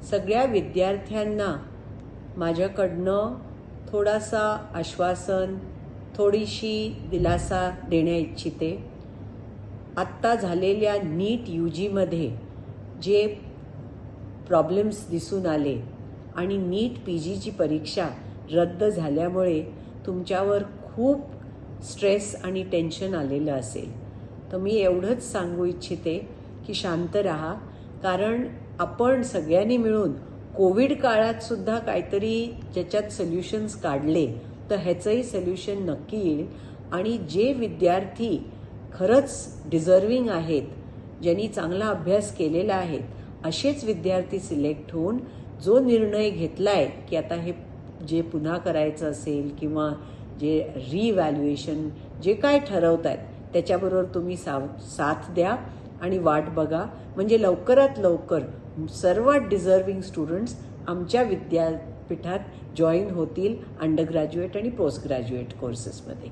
सगळ्या विद्यार्थ्यांना माझ्याकडनं थोडासा आश्वासन, थोडीशी दिलासा देण्या इच्छिते. आत्ता झालेल्या नीट UGमध्ये जे प्रॉब्लेम्स दिसून आले आणि नीट PGची परीक्षा रद्द झाल्यामुळे तुमच्यावर खूप स्ट्रेस आणि टेन्शन आलेलं असेल. तर मी एवढंच सांगू इच्छिते की शांत राहा, कारण आपण सगळ्यांनी मिळून कोविड काळात सुद्धा काहीतरी ज्याच्यात सोल्युशन्स काढले तर ह्याचंही सोल्युशन नक्की येईल. आणि जे विद्यार्थी खरंच डिझर्विंग आहेत, ज्यांनी चांगला अभ्यास केलेला आहे, असेच विद्यार्थी सिलेक्ट होऊन जो निर्णय घेतला आहे की आता हे जे पुन्हा करायचं असेल किंवा जे रिव्हॅल्युएशन जे काय ठरवत आहेत त्याच्याबरोबर तुम्ही साथ द्या आणि वाट बघा. म्हणजे लवकरात लवकर सर्वात डिझर्विंग स्टुडंट्स आमच्या विद्यापीठात जॉईन होतील अंडर ग्रॅज्युएट आणि पोस्ट ग्रॅज्युएट कोर्सेसमध्ये.